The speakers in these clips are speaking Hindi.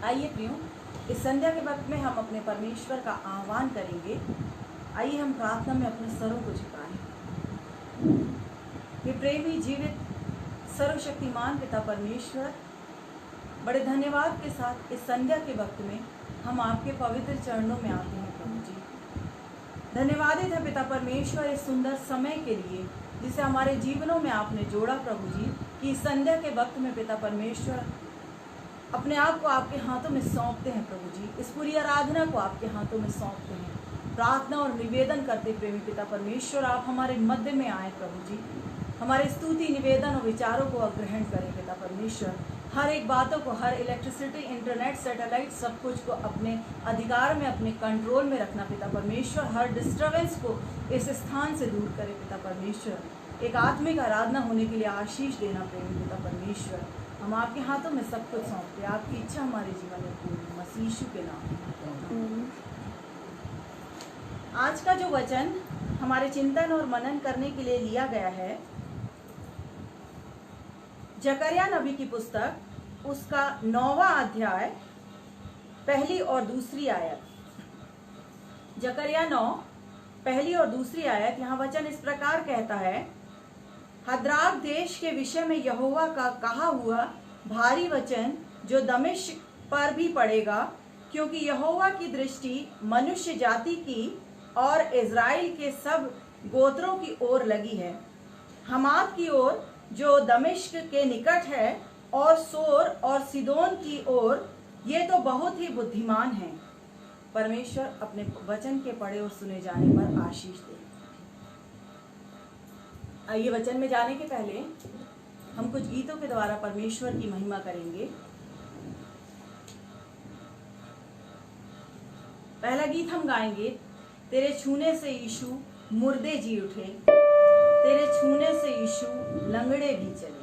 आइए प्रियो, इस संध्या के वक्त में हम अपने परमेश्वर का आह्वान करेंगे। आइए हम प्रार्थना में अपने सरों को झुकाएं। हे प्रेमी जीवित सर्वशक्तिमान पिता परमेश्वर, बड़े धन्यवाद के साथ इस संध्या के वक्त में हम आपके पवित्र चरणों में आते हैं प्रभु जी। धन्यवादित है पिता परमेश्वर इस सुंदर समय के लिए जिसे हमारे जीवनों में आपने जोड़ा प्रभु जी, कि इस संध्या के वक्त में पिता परमेश्वर अपने आप को आपके हाथों में सौंपते हैं प्रभु जी। इस पूरी आराधना को आपके हाथों में सौंपते हैं, प्रार्थना और निवेदन करते प्रेमी पिता परमेश्वर, आप हमारे मध्य में आए प्रभु जी। हमारे स्तुति निवेदन और विचारों को ग्रहण करें पिता परमेश्वर। हर एक बातों को, हर इलेक्ट्रिसिटी, इंटरनेट, सैटेलाइट, सब कुछ को अपने अधिकार में, अपने कंट्रोल में रखना पिता परमेश्वर। हर डिस्टर्बेंस को इस स्थान से दूर करें पिता परमेश्वर। एक आत्मिक आराधना होने के लिए आशीष देना प्रेमी पिता परमेश्वर। हम आपके हाथों में सब कुछ सौंपते, आपकी इच्छा हमारे जीवन में पूरी, मसीह यीशु के नाम में। आज का जो वचन हमारे चिंतन और मनन करने के लिए लिया गया है, जकरिया नबी की पुस्तक, उसका 9वां अध्याय, पहली और दूसरी आयत। जकरिया 9 पहली और दूसरी आयत। यहाँ वचन इस प्रकार कहता है, हद्राक देश के विषय में यहोवा का कहा हुआ भारी वचन जो दमिश्क पर भी पड़ेगा, क्योंकि यहोवा की दृष्टि मनुष्य जाति की और इज़राइल के सब गोत्रों की ओर लगी है, हमात की ओर जो दमिश्क के निकट है, और सोर और सिदोन की ओर, ये तो बहुत ही बुद्धिमान हैं। परमेश्वर अपने वचन के पढ़े और सुने जाने पर आशीष दे। आइए वचन में जाने के पहले हम कुछ गीतों के द्वारा परमेश्वर की महिमा करेंगे। पहला गीत हम गाएंगे, तेरे छूने से यीशु मुर्दे जी उठे, तेरे छूने से यीशु लंगड़े भी चले।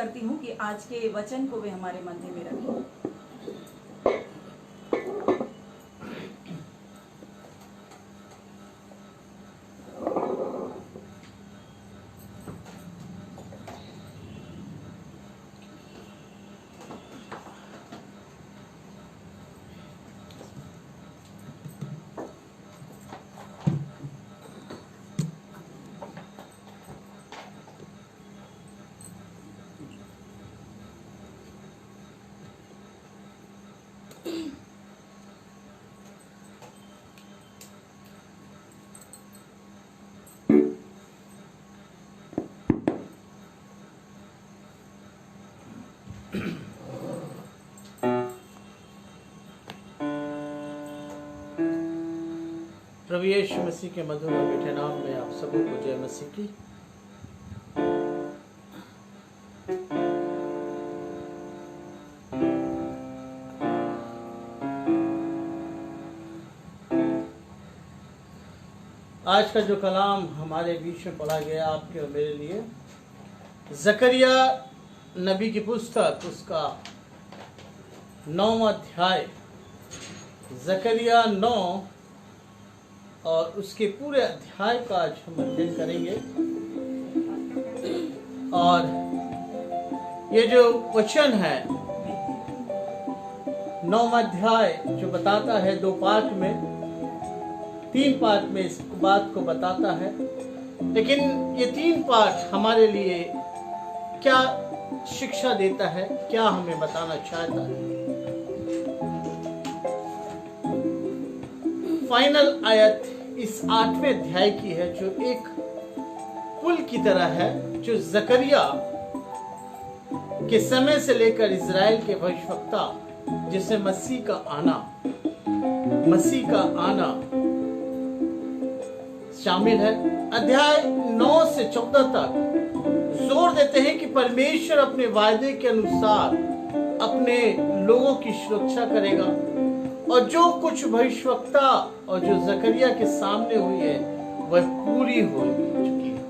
करती हूँ कि आज के वचन को वे हमारे मध्य में रखें। प्रभु यीशु मसीह के मधुर और मीठे नाम में आप सबों को जय मसीह की। आज का जो कलाम हमारे बीच में पढ़ा गया आपके और मेरे लिए, जकरिया नबी की पुस्तक उसका 9वां अध्याय, जकरिया 9 और उसके पूरे अध्याय का आज हम अध्ययन करेंगे। और ये जो वचन है 9वां अध्याय जो बताता है 2 पार्ट में, 3 पार्ट में इस बात को बताता है, लेकिन ये 3 पार्ट हमारे लिए क्या शिक्षा देता है, क्या हमें बताना चाहता है। फाइनल आयत इस 8वें अध्याय की है जो एक पुल की तरह है, जो जकरिया के समय से लेकर इजराइल के भविष्यवक्ता जिसे मसीह का आना शामिल है। अध्याय 9 से 14 तक जोर देते हैं कि परमेश्वर अपने वायदे के अनुसार अपने लोगों की सुरक्षा करेगा, और जो कुछ भविष्यवक्ता और जो जकरिया के सामने हुई है वह पूरी हो चुकी है।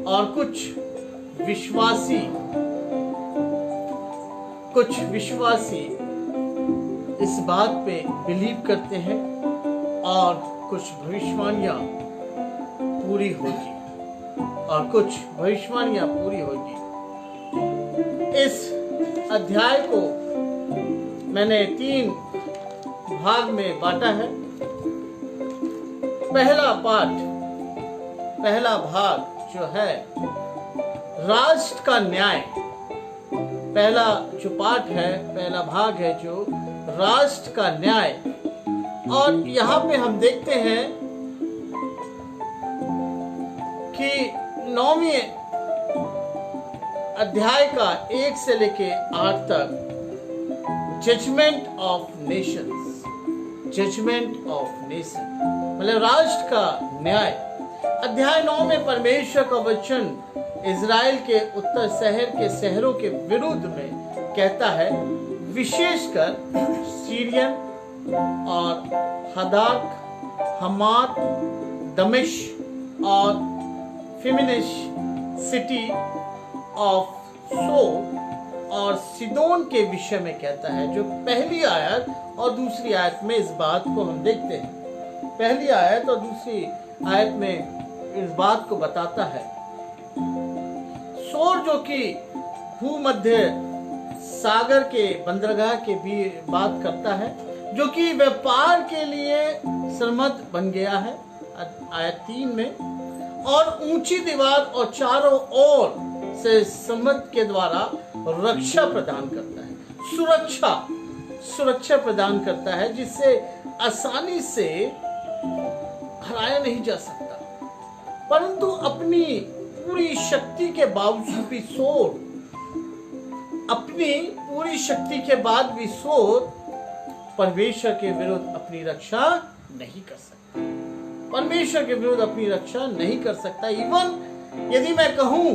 और कुछ विश्वासी इस बात पे बिलीव करते हैं और कुछ भविष्यवाणियां पूरी होगी और कुछ भविष्यवाणियां पूरी होगी। इस अध्याय को मैंने 3 भाग में बांटा है। पहला भाग जो है राष्ट्र का न्याय, पहला जो पार्ट है, पहला भाग है जो राष्ट्र का न्याय। और यहाँ पे हम देखते हैं कि 9वें अध्याय का 1 से लेके 8 तक जजमेंट ऑफ नेशंस, मतलब राष्ट्र का न्याय। अध्याय 9 में परमेश्वर का वचन इजराइल के उत्तर शहर के शहरों के विरुद्ध में कहता है, विशेषकर सीरियन और हदाक, हमात, दमिश और फेमिनिश सिटी ऑफ सोर और सिदोन के विषय में कहता है। जो पहली आयत और दूसरी आयत में इस बात को हम देखते हैं। पहली आयत और दूसरी आयत में इस बात को बताता है। सोर जो कि भूमध्य सागर के बंदरगाह के भी बात करता है, जो कि व्यापार के लिए सरमत बन गया है आयत 3 में, और ऊंची दीवार और चारों ओर से सम्मत के द्वारा रक्षा प्रदान करता है, सुरक्षा प्रदान करता है, जिससे आसानी से हराया नहीं जा सकता। परंतु अपनी पूरी शक्ति के बावजूद भी सोर परमेश्वर के विरुद्ध अपनी रक्षा नहीं कर सकता। परमेश्वर के विरुद्ध अपनी रक्षा नहीं कर सकता। इवन यदि मैं कहूं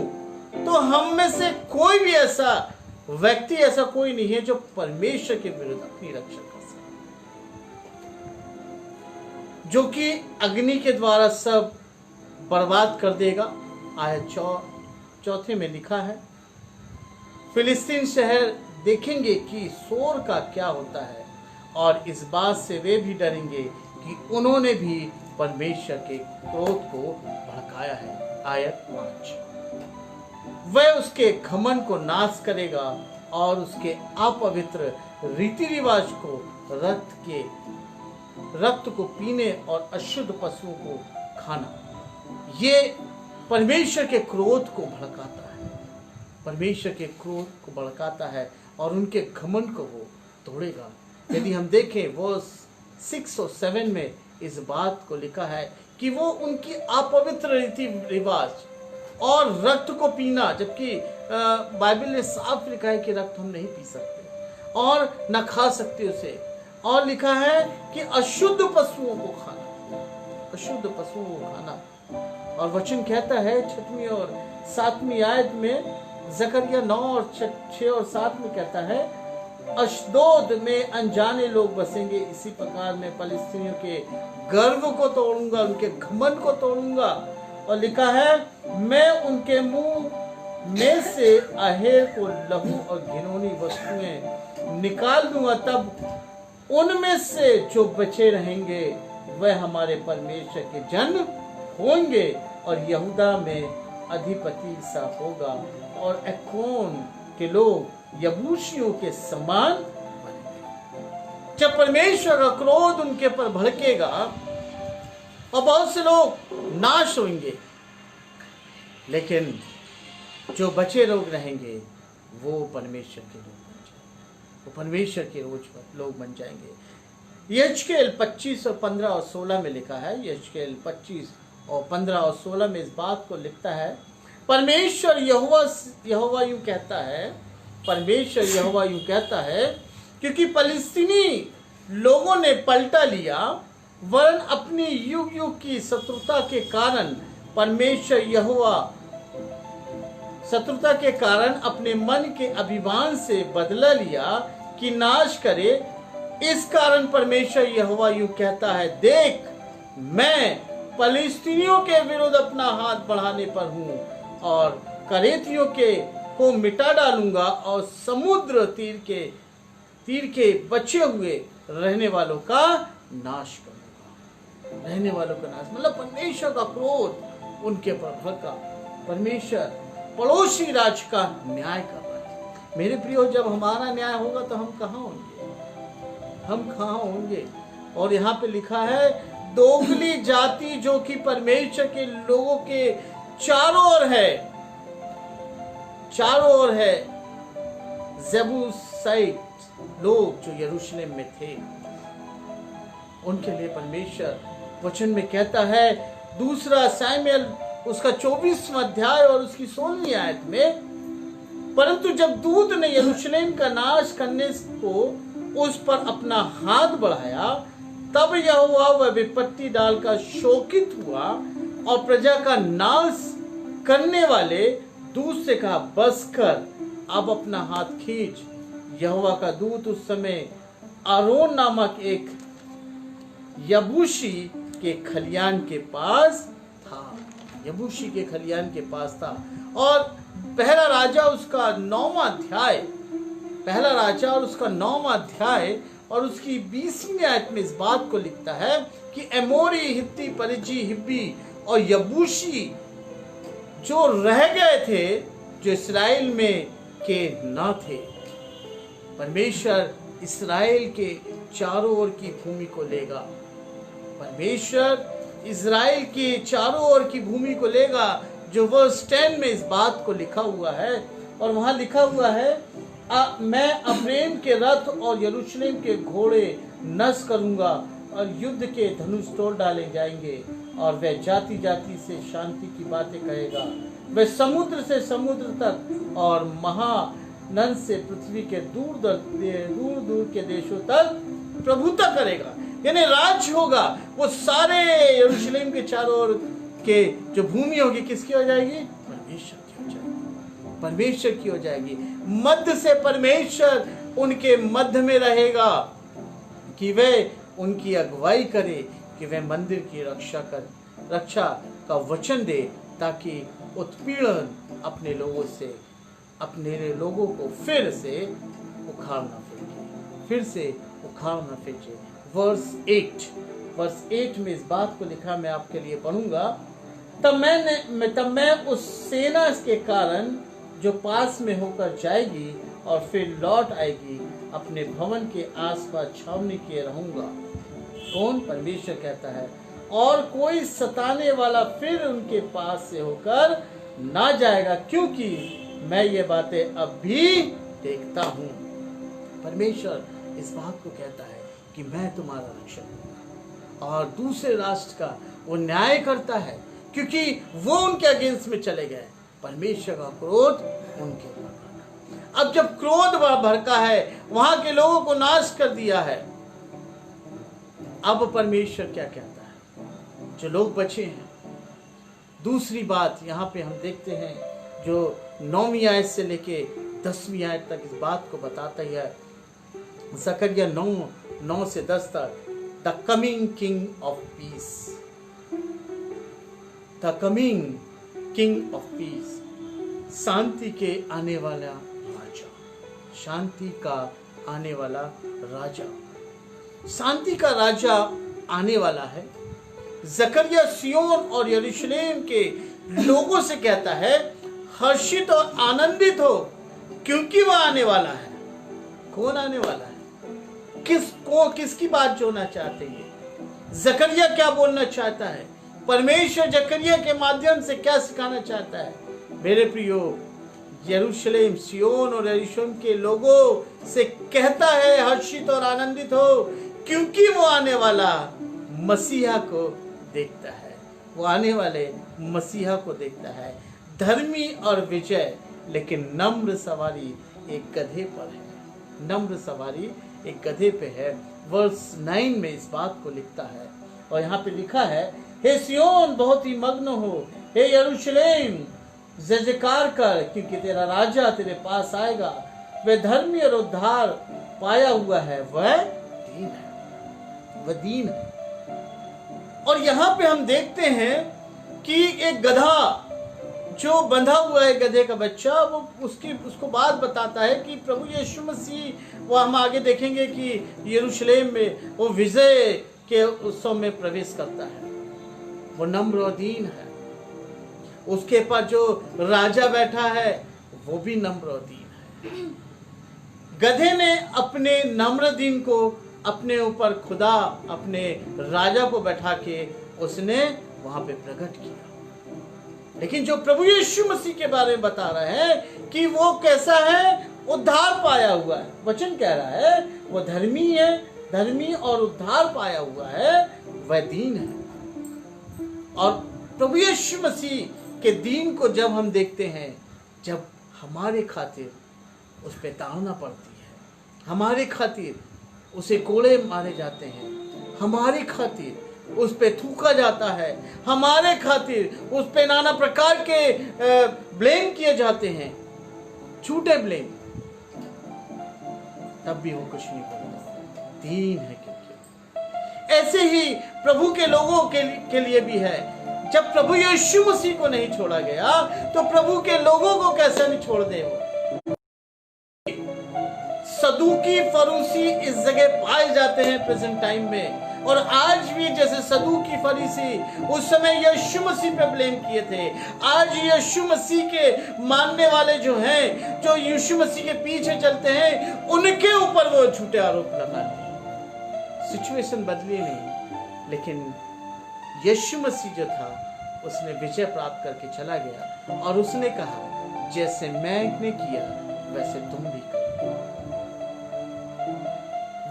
तो हम में से कोई भी ऐसा व्यक्ति, ऐसा कोई नहीं है जो परमेश्वर के विरुद्ध अपनी रक्षा कर सकता, जो कि अग्नि के द्वारा सब बर्बाद कर देगा। आयत 4 में लिखा है, फिलिस्तीन शहर देखेंगे कि शोर का क्या होता है, और इस बात से वे भी डरेंगे कि उन्होंने भी परमेश्वर के क्रोध को भड़काया है। आयत 5, वह उसके घमंड को नाश करेगा और उसके अपवित्र रीति रिवाज को, रक्त को पीने और अशुद्ध पशुओं को खाना, ये परमेश्वर के क्रोध को भड़काता है। परमेश्वर के क्रोध को भड़काता है और उनके घमंड को वो तोड़ेगा। यदि हम देखें वर्स 6 और 7 में इस बात को लिखा है कि वो उनकी अपवित्र रीति रिवाज और रक्त को पीना, जबकि बाइबल ने साफ लिखा है कि रक्त हम नहीं पी सकते और न खा सकते उसे, और लिखा है कि अशुद्ध पशुओं को खाना, अशुद्ध पशुओं को खाना। और वचन कहता है 6वीं और 7वीं आयत में, जकरिया 9 और 6 और 7 में कहता है, अशदोद में अनजाने लोग बसेंगे, इसी प्रकार मैं फिलिस्तीनियों के गर्व को तोड़ूंगा, उनके घमंड को तोड़ूंगा। और लिखा है, मैं उनके मुंह में से आहेर को, लहू और घिनौनी वस्तुएं निकाल दूंगा, तब उनमें से जो बचे रहेंगे वह हमारे परमेश्वर के जन होंगे और यहूदा में अधिपति सा होगा, और एक्रोन के लोग यबूसियों के समान बनेंगे। जब परमेश्वर का क्रोध उनके पर भड़केगा और बहुत से लोग नाश होंगे, लेकिन जो बचे लोग रहेंगे वो परमेश्वर के लोग बन जाएंगे, वो परमेश्वर के लोग बन जाएंगे। यहेजकेल 25 और 15 और 16 में लिखा है, यहेजकेल 25 और 15 और 16 में इस बात को लिखता है, परमेश्वर यहोवा यूं कहता है, परमेश्वर यहोवा यूं कहता है, क्योंकि फिलिस्तीनी लोगों ने पलटा लिया, वरन अपनी युग युग की शत्रुता के कारण परमेश्वर यहोवा शत्रुता के कारण अपने मन के अभिमान से बदला लिया कि नाश करे। इस कारण परमेश्वर यहोवा यूं कहता है, देख मैं फिलिस्तीनियों के विरुद्ध अपना हाथ बढ़ाने पर हूं और करेतियों को मिटा डालूंगा और समुद्र तीर के बचे हुए रहने वालों का नाश करूंगा। रहने वालों का नाश मतलब परमेश्वर का क्रोध उनके पर भड़का। परमेश्वर पड़ोसी राज्य का न्याय कर रहा है। मेरे प्रियो, जब हमारा न्याय होगा तो हम कहाँ होंगे? हम कहाँ होंगे? और यहाँ पे लिखा है, दोगली जाति जो कि परमेश्वर के लोगों के चारों ओर है, जेबूसाइट लोग जो यरूशलेम में थे, उनके लिए परमेश्वर वचन में कहता है, दूसरा सामुएल उसका 24वां अध्याय और उसकी 16वीं आयत में, परंतु जब दूत ने यरूशलेम का नाश करने को उस पर अपना हाथ बढ़ाया, तब यहोवा वह विपत्ति डालकर शोकित हुआ और प्रजा का नाश करने वाले दूत से कहा, बस कर, अब अपना हाथ खींच। यहोवा का दूत उस समय आरोन नामक एक यबूसी के खलियान के पास था। यबूसी के खलियान के पास था। और पहला राजा और उसका 9वां अध्याय और उसकी 20वीं आयत में इस बात को लिखता है कि एमोरी, हित्ती, परिज्जी, हिब्बी और यबूसी जो रह गए थे, जो इस्राएल में के न थे, परमेश्वर इस्राएल के चारों ओर की भूमि को लेगा। परमेश्वर इस्राएल की चारों ओर की भूमि को लेगा, जो वर्स 10 में इस बात को लिखा हुआ है। और वहां लिखा हुआ है, मैं अफ्रेम के रथ और यरूशलेम के घोड़े नष्ट करूंगा और युद्ध के धनुष तोड़ डाले जाएंगे, और वह जाति जाति से शांति की बातें कहेगा। वह समुद्र से समुद्र तक और महानद से पृथ्वी के दूर दूर के देशों तक प्रभुता करेगा। यानी राज्य होगा, वो सारे यरूशलेम के चारों ओर के जो भूमि होगी किसकी हो जाएगी? परमेश्वर की हो जाएगी। परमेश्वर की हो जाएगी। मध्य से परमेश्वर उनके मध्य में रहेगा कि वे उनकी अगुवाई करे, कि वे मंदिर की रक्षा का वचन दे, ताकि उत्पीड़न अपने लोगों से अपने लोगों को फिर से उखाड़ना फेंचे, फिर से उखाड़ना फेंचे। वर्स 8 में इस बात को लिखा, मैं आपके लिए पढ़ूंगा। तब मैं उस सेना के कारण जो पास में होकर जाएगी और फिर लौट आएगी, अपने भवन के आसपास छावनी किए रहूंगा। कौन? परमेश्वर कहता है, और कोई सताने वाला फिर उनके पास से होकर ना जाएगा, क्योंकि मैं ये बातें अब भी देखता हूं। परमेश्वर इस बात को कहता है कि मैं तुम्हारा रक्षक हूं, और दूसरे राष्ट्र का वो न्याय करता है, क्योंकि वो उनके अगेंस्ट में चले गए। परमेश्वर का क्रोध उनके ऊपर भड़का। अब जब क्रोध भड़का है, वहां के लोगों को नाश कर दिया है, अब परमेश्वर क्या कहता है? जो लोग बचे हैं। दूसरी बात यहाँ पे हम देखते हैं, जो 9वीं आयत से लेके 10वीं आयत तक इस बात को बताता ही है। जकरिया 9 से 10 तक, the coming king of peace, the coming king of peace, शांति के आने वाला राजा, शांति का आने वाला राजा, शांति का राजा आने वाला है। जकरिया सियोन और यरूशलेम के लोगों से कहता है, हर्षित और आनंदित हो, क्योंकि वह आने वाला है। कौन आने वाला है? किसकी बात जोड़ना चाहते हैं? जकरिया क्या बोलना चाहता है? परमेश्वर जकरिया के माध्यम से क्या सिखाना चाहता है? मेरे प्रियो, यरूशलेम, सियोन और यरूशलेम के लोगों से कहता है, हर्षित और आनंदित हो, क्योंकि वो आने वाला मसीहा को देखता है। वो आने वाले मसीहा को देखता है। धर्मी और विजय, लेकिन नम्र सवारी एक गधे पर है। नम्र सवारी एक गधे पे है। वर्स 9 में इस बात को लिखता है, और यहाँ पे लिखा है, हे सियोन बहुत ही मग्न हो, हे यरूशलेम जय जयकार कर, क्योंकि तेरा राजा तेरे पास आएगा। वह धर्मी और उद्धार पाया हुआ है, वह दीन है, वह दीन है। और यहाँ पे हम देखते हैं कि एक गधा जो बंधा हुआ है, गधे का बच्चा, वो उसको बात बताता है कि प्रभु यीशु मसीह, वो हम आगे देखेंगे कि यरूशलेम में वो विजय के उत्सव में प्रवेश करता है। वो नम्र और दीन है। उसके पर जो राजा बैठा है वो भी नम्र और दीन है। गधे ने अपने नम्र दीन को अपने ऊपर खुदा, अपने राजा को बैठा के उसने वहां पे प्रकट किया। लेकिन जो प्रभु यीशु मसीह के बारे में बता रहे हैं कि वो कैसा है, उद्धार पाया हुआ है। वचन कह रहा है वो धर्मी है, धर्मी और उद्धार पाया हुआ है, वह दीन है। और प्रभु यीशु मसीह के दीन को जब हम देखते हैं, जब हमारे खातिर उस पे ताड़ना पड़ती है, हमारे खातिर उसे कोड़े मारे जाते हैं, हमारे खातिर उस पे थूका जाता है, हमारे खातिर उस पे नाना प्रकार के ब्लेम किए जाते हैं, झूठे ब्लेम, तब भी वो कुछ नहीं बोलता, दीन है। क्योंकि ऐसे ही प्रभु के लोगों के लिए भी है। जब प्रभु यीशु मसीह को नहीं छोड़ा गया तो प्रभु के लोगों को कैसे नहीं छोड़ दे। सदूकी फरीसी इस जगह पाए जाते हैं प्रेजेंट टाइम में, और आज भी जैसे सदूकी फरीसी उस समय यीशु मसीह पे ब्लेम किए थे, आज यीशु मसीह के मानने वाले जो हैं, जो यीशु मसीह के पीछे चलते हैं, उनके ऊपर वो झूठे आरोप लगाते हैं। सिचुएशन बदली नहीं, लेकिन यीशु मसीह जो था उसने विजय प्राप्त करके चला गया, और उसने कहा जैसे मैंने किया वैसे तुम भी करो।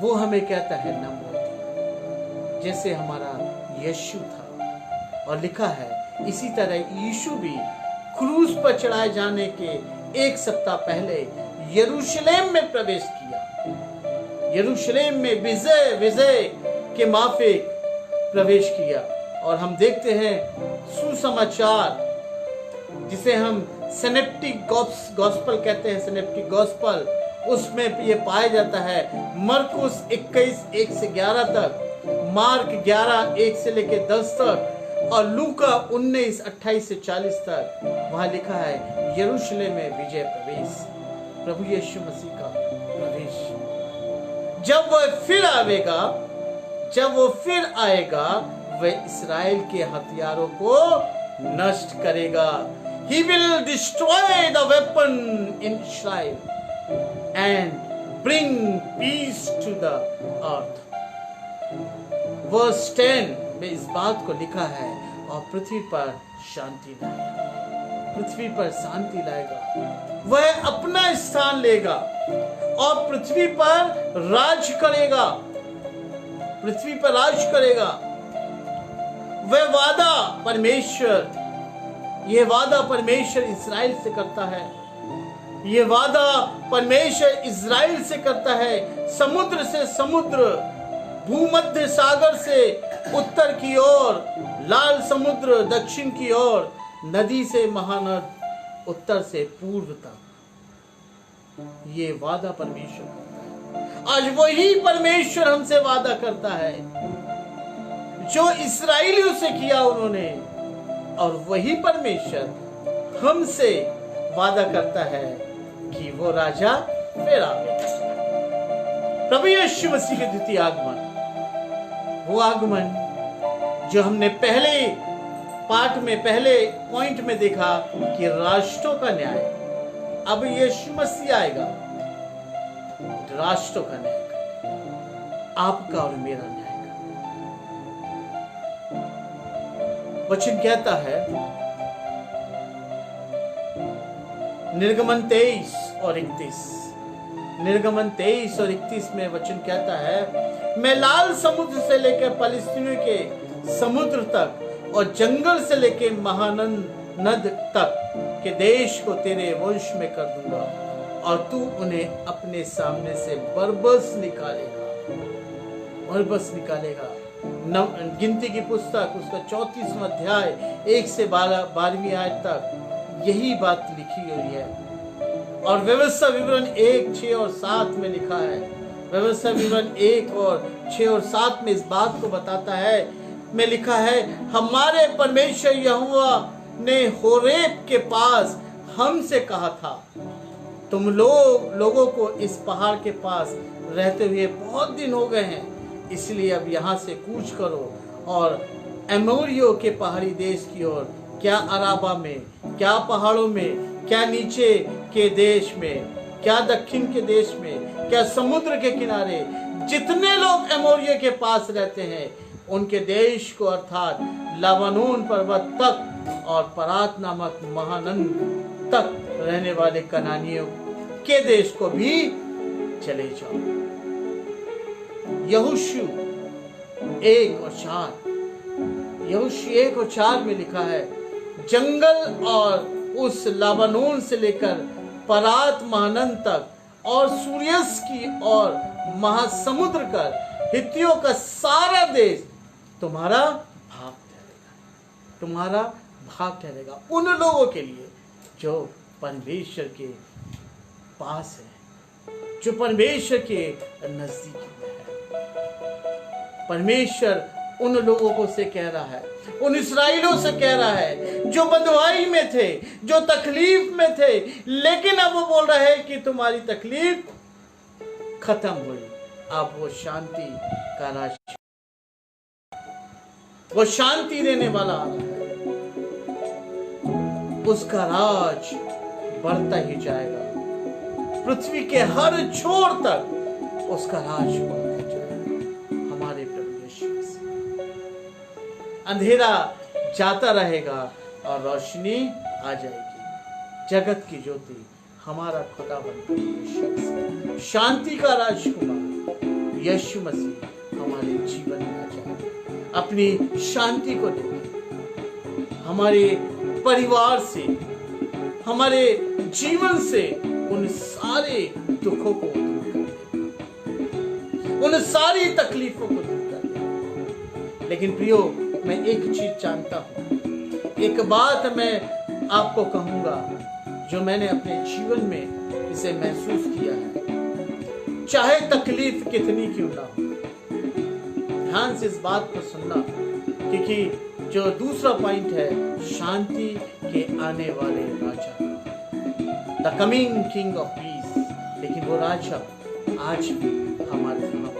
वो हमें कहता है नम्र, जैसे हमारा यीशु था। और लिखा है इसी तरह यीशु भी क्रूस पर चढ़ाए जाने के 1 सप्ताह पहले यरूशलेम में प्रवेश किया, यरूशलेम में विजय के माफिक प्रवेश किया। और हम देखते हैं सुसमाचार, जिसे हम सिनेप्टिक गॉस्पल कहते हैं, सिनेप्टिक गॉस्पल, उसमें ये पाया जाता है मरकुस 21:1 से 11 तक, मार्क 11:1 से लेकर 10 तक, और लूका 19:28 से 40 तक वहां लिखा है, यरूशलेम में विजय प्रवेश, प्रभु यीशु मसीह का प्रवेश। जब वो फिर आएगा वह इस्राएल के हथियारों को नष्ट करेगा। He will destroy the weapon in Israel and bring peace to the earth. Verse 10 में इस बात को लिखा है, और पृथ्वी पर शांति लाएगा, पृथ्वी पर शांति लाएगा। वह अपना स्थान लेगा और पृथ्वी पर राज करेगा, पृथ्वी पर राज करेगा। वह वादा परमेश्वर, यह वादा परमेश्वर इस्राएल से करता है, यह वादा परमेश्वर इस्राएल से करता है। समुद्र से समुद्र, भूमध्य सागर से उत्तर की ओर, लाल समुद्र दक्षिण की ओर, नदी से महानद उत्तर से पूर्व तक, ये वादा परमेश्वर करता है। आज वही परमेश्वर हमसे वादा करता है जो इस्राएलियों से किया उन्होंने, और वही परमेश्वर हमसे वादा करता है कि वो राजा फिर आएगा। प्रभु यीशु मसीह के द्वितीय आगमन, वो आगमन जो हमने पहले पार्ट में, पहले पॉइंट में देखा कि राष्ट्रों का न्याय, अब यीशु मसीह आएगा राष्ट्रों का न्याय करेगा, आपका और मेरा न्याय करेगा। वचन कहता है निर्गमन 23 और 31, निर्गमन 23 और 31 में वचन कहता है, मैं लाल समुद्र से लेकर फलिस्तीनियों के समुद्र तक और जंगल से लेकर महानद तक के देश को तेरे वंश में कर दूंगा, और तू उन्हें अपने सामने से बरबस निकालेगा, बरबस निकालेगा। गिनती की पुस्तक उसका 34वां अध्याय 1 से 12वीं आयत तक यही बात लिखी हुई है। और व्यवस्था विवरण 1, 6 और 7 में लिखा है, व्यवस्था विवरण 1 और 6 और 7 में इस बात को बताता है, में लिखा है, हमारे परमेश्वर यहोवा ने होरेब के पास हमसे कहा था, तुम लोगों को इस पहाड़ के पास रहते हुए बहुत दिन हो गए हैं, इसलिए अब यहाँ से कूच करो और एमोरियों के पहाड़ी देश की ओर, क्या अराबा में, क्या पहाड़ों में, क्या नीचे के देश में, क्या दक्षिण के देश में, क्या समुद्र के किनारे, जितने लोग एमोरियों के पास रहते हैं उनके देश को, अर्थात लबानोन पर्वत तक और परात नामक महानद तक रहने वाले कनानियों के देश को भी चले जाओ। यहोशू 1 और 4, यहोशू 1 और 4 में लिखा है, जंगल और उस लबानोन से लेकर परात महानद तक और सूर्यास्त की और महासमुद्र कर हित्तियों का सारा देश तुम्हारा भाग ठहरेगा, तुम्हारा भाग ठहरेगा। उन लोगों के लिए जो परमेश्वर के पास है, जो परमेश्वर के नजदीक में है। परमेश्वर उन लोगों को से कह रहा है, उन इस्राएलियों से कह रहा है जो बंधुआई में थे, जो तकलीफ में थे, लेकिन अब वो बोल रहे हैं कि तुम्हारी तकलीफ खत्म हुई, अब वो शांति का राज, वो शांति देने वाला आ रहा है, उसका राज बढ़ता ही जाएगा, पृथ्वी के हर छोर तक उसका राज बढ़ता जाएगा। हमारे प्रभु यीशु मसीह, अंधेरा जाता रहेगा और रोशनी आ जाएगी। जगत की ज्योति हमारा खुदावंद यीशु मसीह, शांति का राजकुमार यीशु मसीह हमारे जीवन में आ जाएगा। अपनी शांति को देकर हमारे परिवार से, हमारे जीवन से उन सारे दुखों को दूर कर देगा, उन सारी तकलीफों को दूर कर देगा। लेकिन प्रियो, मैं एक चीज जानता हूं, एक बात मैं आपको कहूंगा जो मैंने अपने जीवन में इसे महसूस किया है, चाहे तकलीफ कितनी क्यों ना हो। ध्यान से इस बात को सुनना, क्योंकि जो दूसरा पॉइंट है, शांति के आने वाले राजा, the coming king of peace. लेकिन वो राजा आज भी हमारे यहाँ,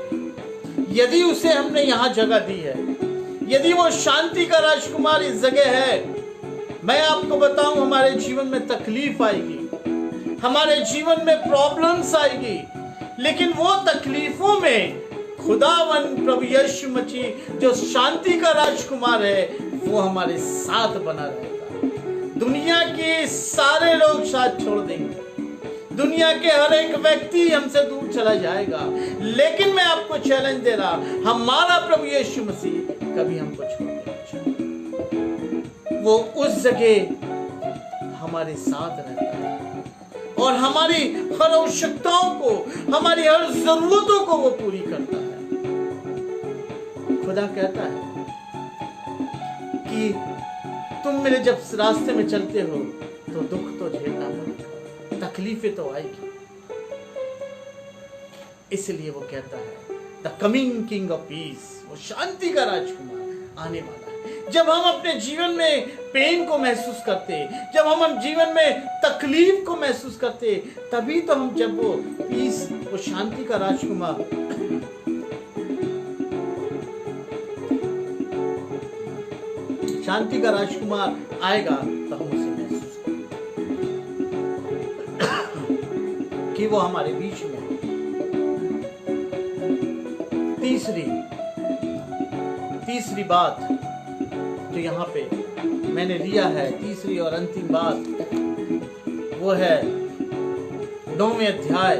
यदि उसे हमने यहाँ जगह दी है, यदि वो शांति का राजकुमार इस जगह है, मैं आपको बताऊं, हमारे जीवन में तकलीफ आएगी, हमारे जीवन में प्रॉब्लम्स आएगी, लेकिन वो तकलीफों में खुदावन प्रभु यीशु मसीह जो शांति का राजकुमार है, वो हमारे साथ बना रहेगा। दुनिया के सारे लोग साथ छोड़ देंगे, दुनिया के हर एक व्यक्ति हमसे दूर चला जाएगा, लेकिन मैं आपको चैलेंज दे रहा, हमारा प्रभु यीशु मसीह कभी हमको छोड़ नहीं जाएगा। वो उस जगह हमारे साथ रहता है और हमारी हर आवश्यकताओं को, हमारी हर जरूरतों को वो पूरी करता है। खुदा कहता है कि तुम मेरे जब रास्ते में चलते हो तो दुख तो झेलना पड़ेगा, तकलीफें तो आएगी। इसलिए वो कहता है the coming king of piece, वो शांति का राजकुमार आने वाला है। जब हम अपने जीवन में पेन को महसूस करते, जब हम जीवन में तकलीफ को महसूस करते, तभी तो हम, जब वो पीस, वो शांति का राजकुमार आएगा, तो हम उसे महसूस करेंगे कि वो हमारे बीच में। तीसरी बात जो यहाँ पे मैंने लिया है, तीसरी और अंतिम बात, वो है 9वें अध्याय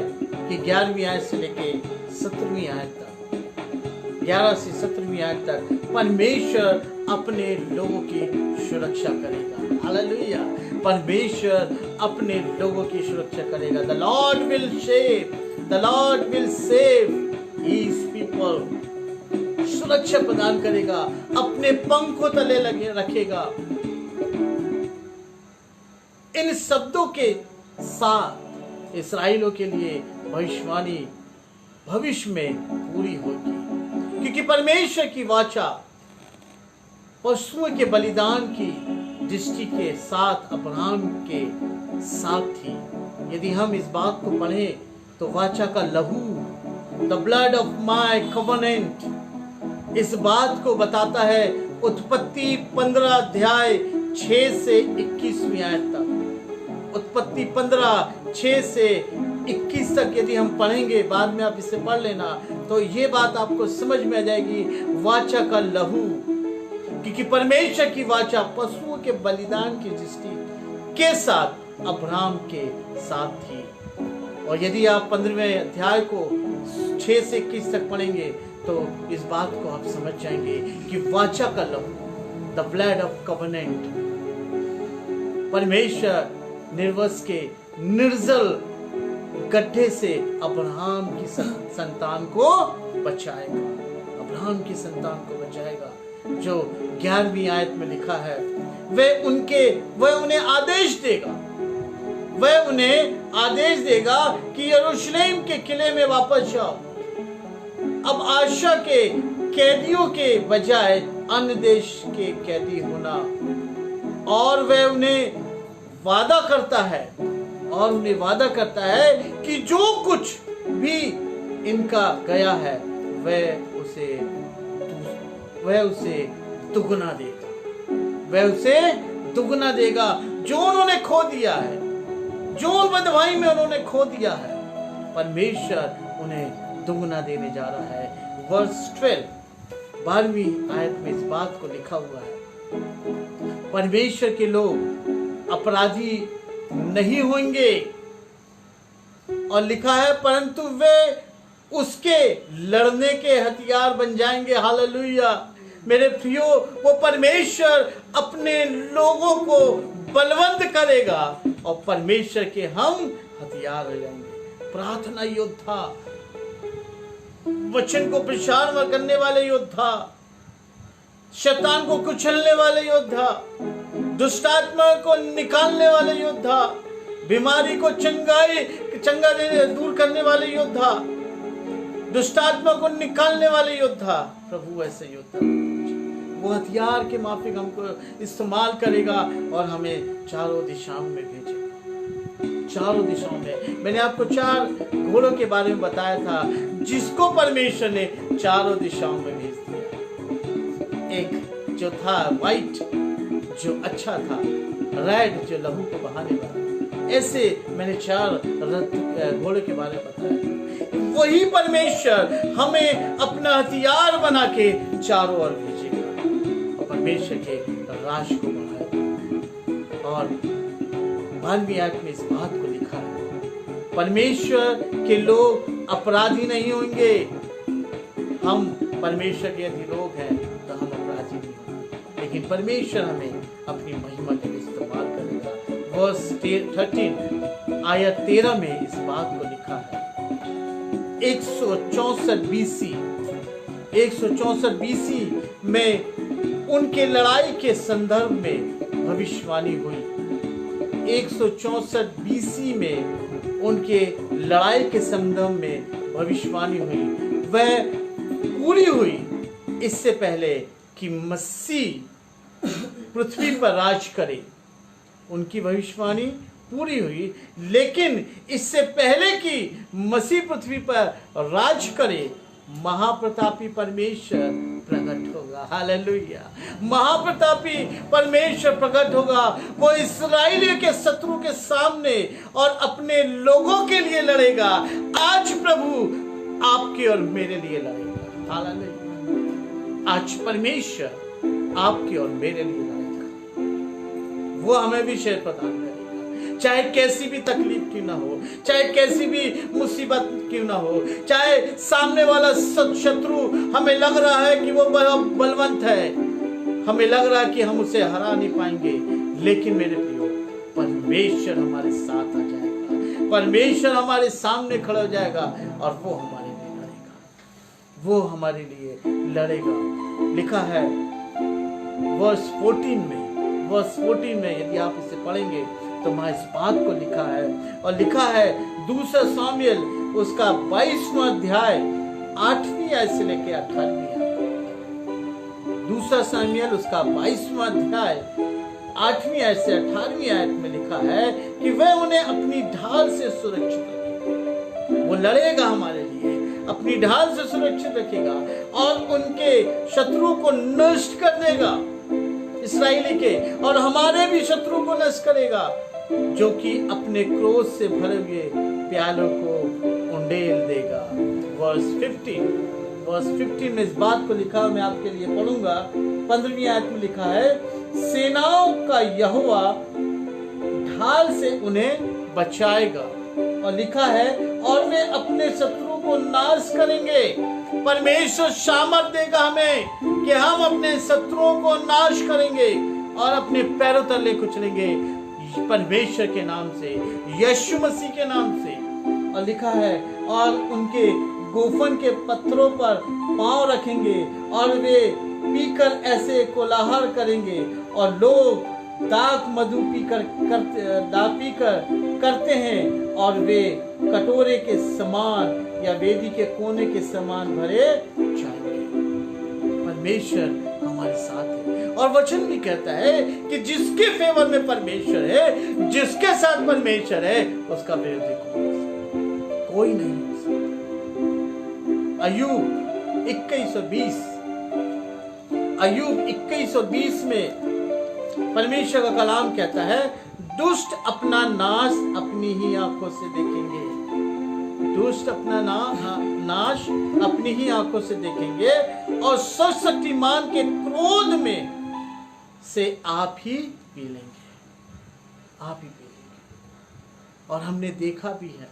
की 11वीं आयत से लेके 17वीं आयत तक, 11 से 17वीं आयत तक। परमेश्वर अपने लोगों की सुरक्षा करेगा। हालेलुया, परमेश्वर अपने लोगों की सुरक्षा करेगा। The Lord will save his people. सुरक्षा प्रदान करेगा, अपने पंखों तले लगे रखेगा। इन शब्दों के साथ इस्राएलियों के लिए भविष्यवाणी भविष्य में पूरी होगी, क्योंकि परमेश्वर की वाचा पशुओं के बलिदान की दृष्टि के साथ अब्राहम के साथ थी। यदि हम इस बात को पढ़ें तो वाचा का लहू, the blood of my covenant, इस बात को बताता है। उत्पत्ति 15 अध्याय 6 से 21वीं आयत तक, उत्पत्ति 15 6 से 21 तक यदि हम पढ़ेंगे, बाद में आप इसे पढ़ लेना, तो ये बात आपको समझ में आ जाएगी। वाचा का लहू, क्योंकि परमेश्वर की वाचा पशुओं के बलिदान की दृष्टि के साथ अब्राहम के साथ थी। और यदि आप 15वें अध्याय को 6 से 21 तक पढ़ेंगे तो इस बात को आप समझ जाएंगे कि वाचा का लहू, द ब्लड ऑफ कवनेंट, परमेश्वर निर्वंश के निर्जल गड्ढे से अब्राहम की संतान को बचाएगा। अब्राहम की संतान को बचाएगा, जो 11वीं आयत में लिखा है। वह उन्हें आदेश देगा कि यरूशलेम के किले में वापस जाओ। अब आशा के कैदियों के बजाय अन्य देश के कैदी होना। और वह उन्हें वादा करता है कि जो कुछ भी इनका गया है वह उसे दुगना देगा। जो उन्होंने खो दिया है, जो बदवाई में उन्होंने खो दिया है, परमेश्वर उन्हें दुगना देने जा रहा है। वर्स 12, 12वीं आयत में इस बात को लिखा हुआ है। परमेश्वर के लोग अपराधी नहीं होंगे, और लिखा है परंतु वे उसके लड़ने के हथियार बन जाएंगे। हालेलुया मेरे प्रियो, वो परमेश्वर अपने लोगों को बलवंत करेगा और परमेश्वर के हम हथियार हो जाएंगे। प्रार्थना योद्धा, वचन को प्रचार करने वाले योद्धा, शैतान को कुचलने वाले योद्धा, दुष्टात्मा को निकालने वाले योद्धा, बीमारी को चंगा दूर करने वाले योद्धा, दुष्टात्मा को निकालने वाले योद्धा, प्रभु ऐसे योद्धा वो वो हथियार के माफिक हमको इस्तेमाल करेगा और हमें चारों दिशाओं में भेजेगा। चारों दिशाओं में मैंने आपको 4 घोड़ों के बारे में बताया था जिसको परमेश्वर ने चारों दिशाओं में भेज दिया। एक जो था व्हाइट जो अच्छा था, रेड जो लहू को बहाने वाला। ऐसे मैंने 4 घोड़े के बारे में बताया। वही परमेश्वर हमें अपना हथियार बना के चारों ओर भेजेगा और परमेश्वर के राज को बढ़ाएगा। और 12वीं आयत में इस बात को लिखा है, परमेश्वर के लोग अपराधी नहीं होंगे। हम परमेश्वर के यदि लोग हैं तो हम अपराधी नहीं होंगे, लेकिन परमेश्वर हमें अपनी महिमा के लिए इस्तेमाल करेगा। वर्स 13 आयत 13 में इस बात को लिखा है, 164 BC में उनके लड़ाई के संदर्भ में भविष्यवाणी हुई। 164 BC में उनके लड़ाई के संदर्भ में भविष्यवाणी हुई। वह पूरी हुई इससे पहले कि मसीह पृथ्वी पर राज करे। उनकी भविष्यवाणी पूरी हुई, लेकिन इससे पहले कि मसीह पृथ्वी पर राज करे महाप्रतापी परमेश्वर प्रकट होगा। हालेलुया। महाप्रतापी परमेश्वर प्रकट होगा। वो इस्राएलियों के शत्रु के सामने और अपने लोगों के लिए लड़ेगा। आज प्रभु आपके और मेरे लिए लड़ेगा। हालेलुया। आज परमेश्वर आपके और मेरे लिए लड़ेगा। वो हमें भी शेर प्रदान करेगा, चाहे कैसी भी तकलीफ क्यों ना हो, चाहे कैसी भी मुसीबत क्यों ना हो, चाहे सामने वाला शत्रु हमें लग रहा है कि वो बलवंत है, हमें लग रहा है कि हम उसे हरा नहीं पाएंगे, लेकिन मेरे प्रियो परमेश्वर हमारे साथ आ जाएगा। परमेश्वर हमारे सामने खड़ा हो जाएगा और वो हमारे लिए लड़ेगा। वो हमारे लिए लड़ेगा। लिखा है वर्स 14 में यदि आप इसे पढ़ेंगे तो वहां इस बात को लिखा है, और लिखा है 2 सामुएल उसका 22वां अध्याय 8वीं आयत से लेकर 18वीं आयत। 2 सामुएल उसका 22वां अध्याय 8वीं आयत से 18वीं आयत में लिखा है कि वह उन्हें अपनी ढाल से सुरक्षित रखेगा। वो लड़ेगा हमारे लिए, अपनी ढाल से सुरक्षित रखेगा और उनके शत्रु को नष्ट कर देगा, इस्राएली के और हमारे भी शत्रु को नष्ट करेगा, जो कि अपने क्रोध से भरे हुए प्यालों को उंडेल देगा। वर्स 15 में इस बात को लिखा, मैं आपके लिए पढ़ूंगा। 15वीं आयत में लिखा है, सेनाओं का यहोवा ढाल से उन्हें बचाएगा, और लिखा है और वे अपने शत्रु को नाश करेंगे। परमेश्वर सामर्थ देगा हमें कि हम अपने शत्रुओं को नाश करेंगे और अपने पैरों तले कुचलेंगे परमेश्वर के नाम से, यीशु मसीह के नाम से। और लिखा है और उनके गोफन के पत्थरों पर पांव रखेंगे और वे पीकर ऐसे कोलाहल करेंगे, और लोग दाख मधु पीकर करते हैं और वे कटोरे के समान या वेदी के कोने के समान भरे जाएंगे। परमेश्वर हमारे साथ है और वचन भी कहता है कि जिसके फेवर में परमेश्वर है, जिसके साथ परमेश्वर है, उसका विरोधी कोई नहीं हो सकता। अय्यूब 21:20 में परमेश्वर का कलाम कहता है, दुष्ट अपना नाश अपनी ही आंखों से देखेंगे। दुष्ट अपना नाश अपनी ही आंखों से देखेंगे और सर्वशक्तिमान के क्रोध में से आप ही पी लेंगे, आप ही पी लेंगे। और हमने देखा भी है,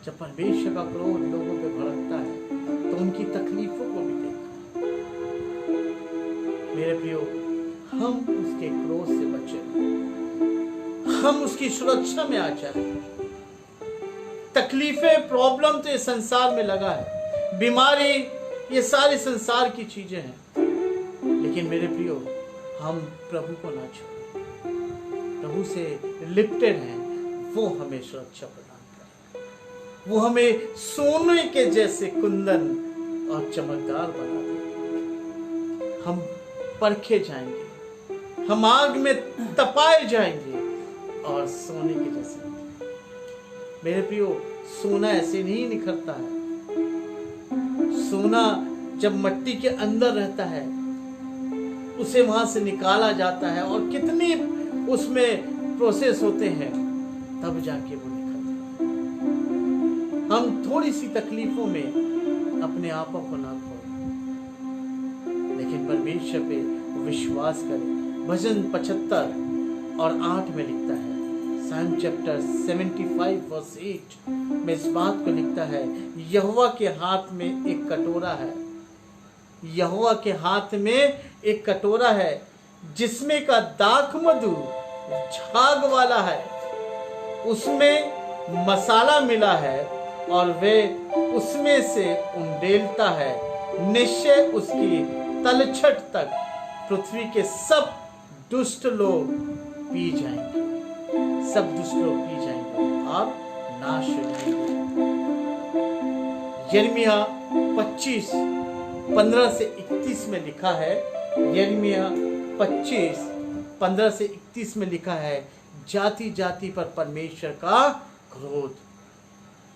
जब परमेश्वर का क्रोध लोगों पे भड़कता है तो उनकी तकलीफों को भी देखा है। मेरे प्रियो, हम उसके क्रोध से बचे, हम उसकी सुरक्षा में आ जाए। तकलीफें, प्रॉब्लम तो ये संसार में लगा है, बीमारी, ये सारी संसार की चीजें हैं, लेकिन मेरे प्रियो हम प्रभु को ना छोड़ें। प्रभु से लिप्टेड हैं, वो हमें सुरक्षा प्रदान करें, वो हमें सोने के जैसे कुंदन और चमकदार बना दे। हम परखे जाएंगे, हम आग में तपाए जाएंगे और सोने के जैसे। मेरे प्रियो, सोना ऐसे नहीं निखरता है। सोना जब मिट्टी के अंदर रहता है, उसे वहां से निकाला जाता है और कितनी उसमें प्रोसेस होते हैं, तब जाके वो निकलता है। हम थोड़ी सी तकलीफों में अपने आपों को ना खोएं, लेकिन परमेश्वर पे विश्वास करें। भजन 75 और 8 में लिखता है, साम चैप्टर 75 वर्स 8 में इस बात को लिखता है, यहोवा के हाथ में एक कटोरा है, यहोवा के हाथ में एक कटोरा है जिसमें का दाख मधु झाग वाला है, उसमें मसाला मिला है और वे उसमें से उंडेलता है। निश्चय उसकी तलछट तक पृथ्वी के सब दुष्ट लोग पी जाएंगे, सब दुष्ट लोग पी जाएंगे, आप नाश हो जाएंगे। यिर्मयाह 25:15 से 31 में लिखा है, यिर्मयाह 25:15 से 31 में लिखा है, जाति जाति पर परमेश्वर का क्रोध।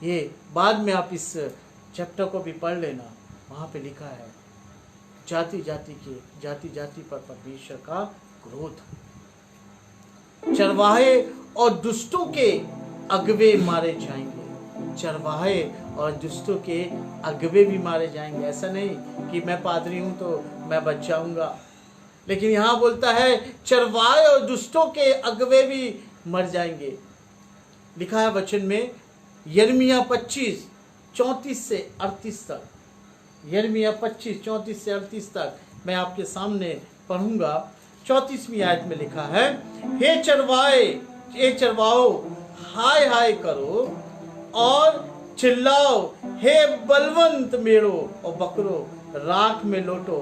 ये बाद में आप इस चैप्टर को भी पढ़ लेना, वहां पे लिखा है जाति जाति पर परमेश्वर का क्रोध। चरवाहे और दुष्टों के अगवे मारे जाएंगे, चरवाहे और दुष्टों के अगवे भी मारे जाएंगे। ऐसा नहीं कि मैं पादरी हूं तो मैं बच जाऊंगा, लेकिन यहां बोलता है चरवाहे और दुष्टों के अगवे भी मर जाएंगे। लिखा है वचन में, यिर्मयाह 25:34 से 38 तक, यिर्मयाह 25:34 से 38 तक मैं आपके सामने पढ़ूंगा। 34वीं आयत में लिखा है, हे चरवाहो हाय हाय करो और चिल्लाओ, हे बलवंत मेढ़ो और बकरो राख में लौटो,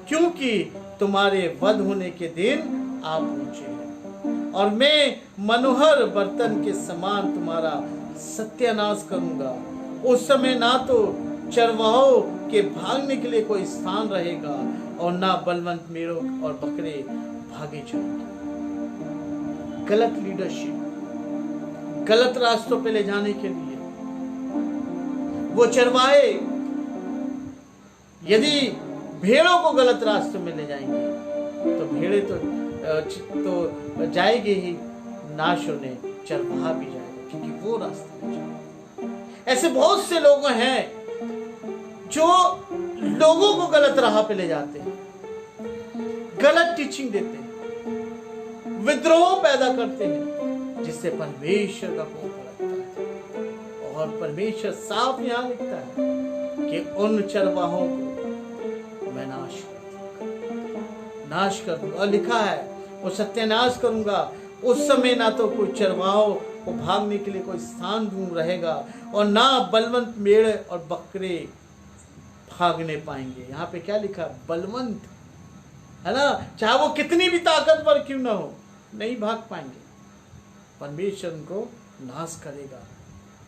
क्योंकि तुम्हारे वध होने के दिन आ पहुंचे हैं और मैं मनोहर बर्तन के समान तुम्हारा सत्यानाश करूंगा। उस समय ना तो चरवाहों के भागने के लिए कोई स्थान रहेगा और ना बलवंत मेढ़ों और बकरे भागे जाएंगे। गलत लीडरशिप, गलत रास्तों पे ले जाने के लिए वो चरवाहे यदि भेड़ों को गलत रास्तों में ले जाएंगे तो भेड़े तो जाएगी ही नाश होने, चरवाहा भी जाएगा, क्योंकि वो रास्ते में जाएगा। ऐसे बहुत से लोग हैं जो लोगों को गलत राह पे ले जाते हैं, गलत टीचिंग देते हैं, विद्रोह पैदा करते हैं, जिससे परमेश्वर का कोप लगता है। और परमेश्वर साफ यहां लिखता है कि उन चरवाहों को मैं नाश कर दूंगा। और लिखा है वो सत्यानाश करूंगा। उस समय ना तो कोई चरवाहों को भागने के लिए कोई स्थान दूर रहेगा और ना बलवंत मेढ़े और बकरे भागने पाएंगे। यहाँ पे क्या लिखा, बलवंत, है ना, चाहे वो कितनी भी ताकतवर क्यों ना हो, नहीं भाग पाएंगे, परमेश्वर उनको नाश करेगा।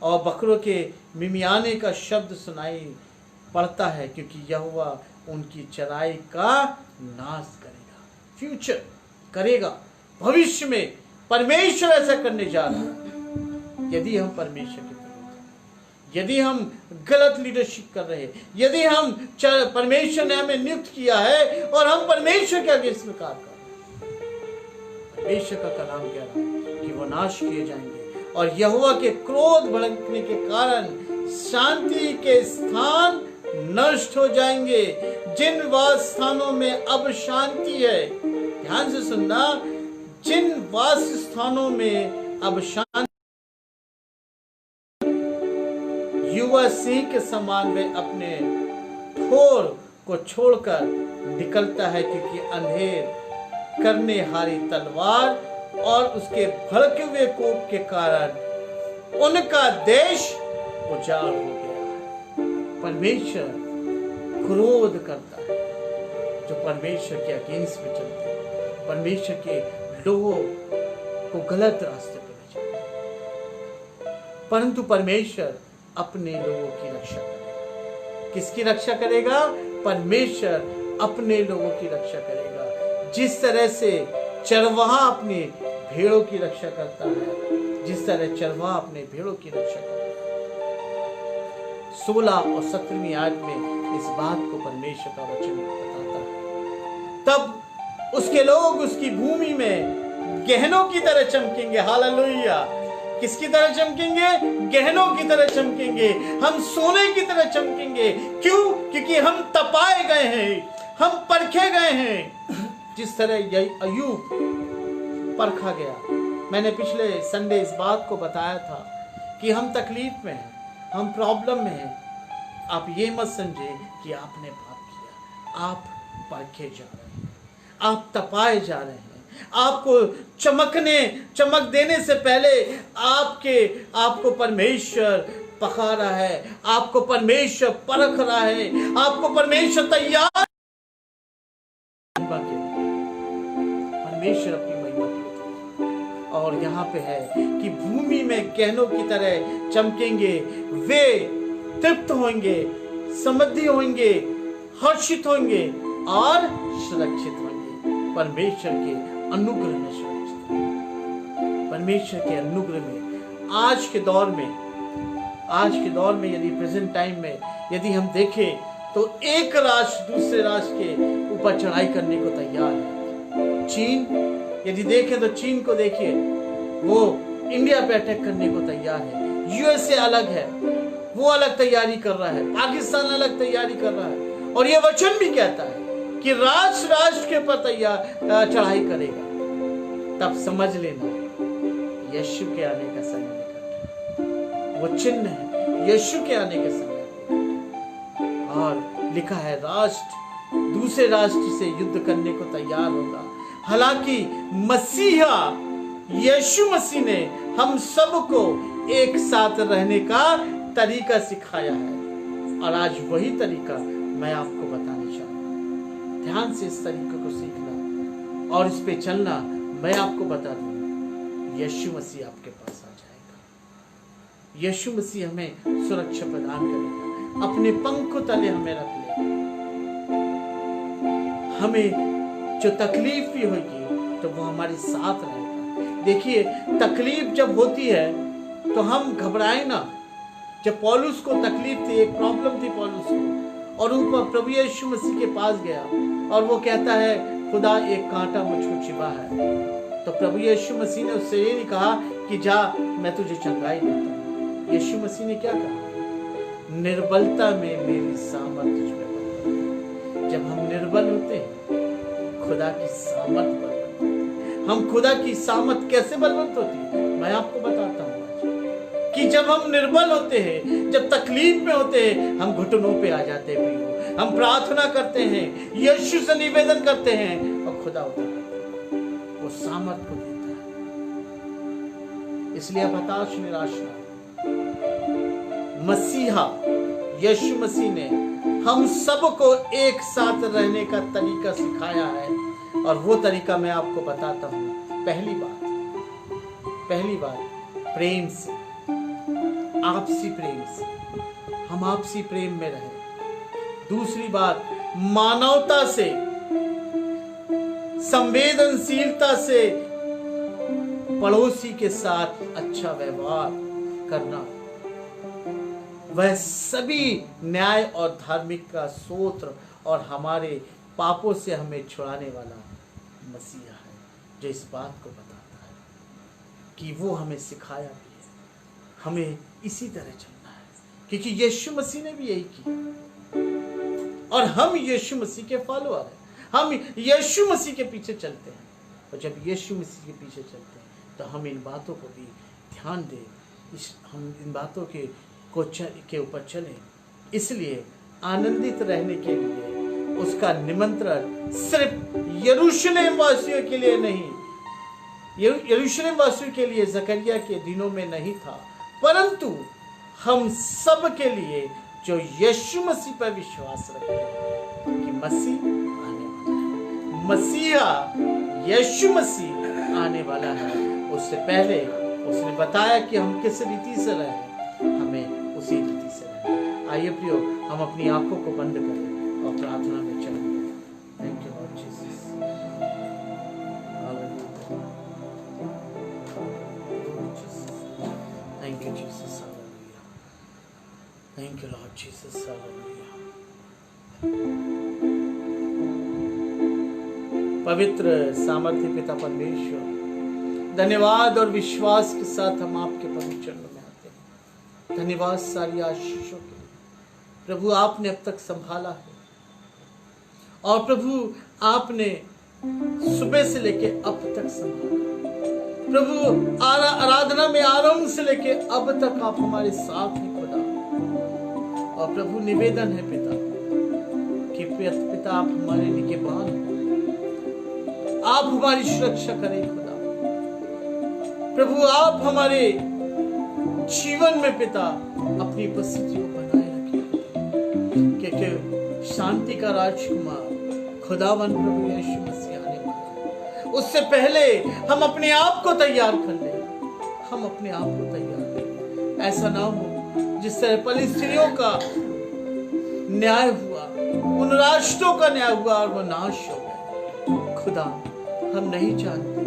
और बकरों के मिमियाने का शब्द सुनाई पड़ता है, क्योंकि यहोवा उनकी चराई का नाश करेगा, फ्यूचर करेगा, भविष्य में परमेश्वर ऐसा करने जा रहा है। यदि हम परमेश्वर के विरुद्ध, यदि हम गलत लीडरशिप कर रहे हैं, यदि हम परमेश्वर ने हमें नियुक्त किया है और हम परमेश्वर के अगेंस्ट में कार्य कर रहे हैं, परमेश्वर का कलाम कह रहा है कि वो नाश किए जाएंगे और यहोवा के क्रोध भड़कने के कारण शांति के स्थान नष्ट हो जाएंगे। जिन वास स्थानों में अब शांति है, ध्यान से सुनना, जिन वास स्थानों में अब शांति, युवा सिंह के समान वे अपने ठोर को छोड़कर निकलता है, क्योंकि अंधेर करने हारी तलवार और उसके भड़के हुए कोप के कारण उनका देश उजाड़ हो गया है। परमेश्वर क्रोध करता है जो परमेश्वर के अगेंस्ट में चलते हैं, परमेश्वर के लोगों को गलत रास्ते पर ले जाते हैं। परंतु परमेश्वर अपने लोगों की रक्षा करेगा। किसकी रक्षा करेगा? परमेश्वर अपने लोगों की रक्षा करेगा। जिस तरह से चरवाहा अपने भेड़ों की रक्षा करता है, जिस तरह चरवाहा अपने भेड़ों की रक्षा करता है। 16 और 17वीं आयत में इस बात को परमेश्वर का वचन बताता है। तब उसके लोग उसकी भूमि में गहनों की तरह चमकेंगे। हालेलुया। किसकी तरह चमकेंगे? गहनों की तरह चमकेंगे। हम सोने की तरह चमकेंगे। क्यों? क्योंकि हम तपाए गए हैं, हम परखे गए हैं। जिस तरह अय्यूब परखा गया। मैंने पिछले संडे इस बात को बताया था कि हम तकलीफ में हैं, हम प्रॉब्लम में हैं। आप ये मत समझे कि आपने पाप किया। आप परखे जा रहे हैं, आप तपाए जा रहे हैं। आपको चमक देने से पहले आपको परमेश्वर पका रहा है, आपको परमेश्वर परख रहा है, आपको परमेश्वर तैयार। परमेश्वर अपनी महिमा के और यहाँ पे है कि भूमि में गहनों की तरह चमकेंगे। वे तृप्त होंगे, समृद्धि होंगे, हर्षित होंगे और सुरक्षित होंगे। परमेश्वर के अनुग्रह में सुरक्षित होंगे। परमेश्वर के अनुग्रह में आज के दौर में यदि प्रेजेंट टाइम में यदि हम देखें तो एक राष्ट्र दूसरे राष्ट्र के ऊपर चढ़ाई करने को तैयार है। चीन, यदि देखें तो चीन को देखिए, वो इंडिया पे अटैक करने को तैयार है। यूएसए अलग है, वो अलग तैयारी कर रहा है। पाकिस्तान अलग तैयारी कर रहा है। और ये वचन भी कहता है कि राष्ट्र के ऊपर चढ़ाई करेगा। तब समझ लेना यीशु के आने का समय निकट है। वो चिन्ह है यीशु के आने के समय। और लिखा है राष्ट्र दूसरे राष्ट्र से युद्ध करने को तैयार होगा। हालांकि मसीहा यीशु मसीह ने हम सबको एक साथ रहने का तरीका सिखाया है और आज वही तरीका मैं आपको बताने चाहूंगा। ध्यान से इस तरीके को सीखना और इस पे चलना। मैं आपको बता दूं, यीशु मसीह आपके पास आ जाएगा। यीशु मसीह हमें सुरक्षा प्रदान करेगा, अपने पंखों तले हमें रख लेगा। हमें जो तकलीफ भी होगी तो वो हमारे साथ रहेगा। देखिए, तकलीफ जब होती है तो हम घबराए ना। जब पौलुस को तकलीफ थी, एक प्रॉब्लम थी पौलुस को, और ऊपर प्रभु यीशु मसीह के पास गया और वो कहता है खुदा एक कांटा मुझको चिबा है, तो प्रभु यीशु मसीह ने उससे ये नहीं कहा कि जा मैं तुझे चंगाई देता हूँ। यीशु मसीह ने क्या कहा? निर्बलता में मेरी सामर्थ तुझ में बनती है। जब हम निर्बल होते हैं खुदा की सामर्थ बलवंत होती है। हम खुदा की सामर्थ कैसे बलवंत होती है मैं आपको बताता हूँ कि जब हम निर्बल होते हैं, जब तकलीफ में होते हैं, हम घुटनों पे आ जाते हैं प्रियो। हम प्रार्थना करते हैं, यीशु से निवेदन करते हैं और खुदा वो सामर्थ को देता है। इसलिए आप हताश निराश ना। मसीहा यीशु मसीह ने हम सबको एक साथ रहने का तरीका सिखाया है और वो तरीका मैं आपको बताता हूँ। पहली बात प्रेम से, आपसी प्रेम से, हम आपसी प्रेम में रहें। दूसरी बात मानवता से, संवेदनशीलता से पड़ोसी के साथ अच्छा व्यवहार करना। वह सभी न्याय और धार्मिक का स्रोत और हमारे पापों से हमें छुड़ाने वाला मसीहा है, जो इस बात को बताता है कि वो हमें सिखाया भी है। हमें इसी तरह चलना है क्योंकि यीशु मसीह ने भी यही किया और हम यीशु मसीह के फॉलोअर हैं। हम यीशु मसीह के पीछे चलते हैं और जब यीशु मसीह के पीछे चलते हैं तो हम इन बातों को भी ध्यान दें, हम इन बातों के ऊपर चलें। इसलिए आनंदित रहने के लिए उसका निमंत्रण सिर्फ यरूशलेम वासियों के लिए नहीं, यरूशलेम वासियों के लिए जकरिया के दिनों में नहीं था, परंतु हम सब के लिए जो यीशु मसीह पर विश्वास रखते हैं कि मसीह आने वाला है, मसीहा यीशु मसीह आने वाला है। उससे पहले उसने बताया कि हम किस रीति से रहें, हमें उसी रीति से रहें। आइए प्रियो, हम अपनी आंखों को बंद करें और प्रार्थना में चलें। Jesus. Hallelujah. Thank you, Lord Jesus. Hallelujah. पवित्र सामर्थ्य पिता परमेश्वर, धन्यवाद और विश्वास के साथ हम आपके पवित्र चरणों में आते हैं। धन्यवाद सारी आशीषों के लिए। प्रभु आपने अब तक संभाला है, और प्रभु आपने सुबह से लेके अब तक संभाला। प्रभु आराधना में आरंभ से लेके अब तक आप हमारे साथ हैं खुदा। और प्रभु निवेदन है पिता कि पिता आप हमारे निगहबान हो, आप हमारी सुरक्षा करें खुदा। प्रभु आप हमारे जीवन में पिता अपनी उपस्थिति को बनाए रखें, क्योंकि शांति का राजकुमार खुदावन प्रभु यीशु मसीह आने वाला है। उससे पहले हम अपने आप को तैयार कर लें, हम अपने आप को तैयार करें। ऐसा ना हो जिस तरह फिलिस्तीनियों का न्याय हुआ, उन राष्ट्रों का न्याय हुआ और वो नाश हो गए। खुदा हम नहीं जानते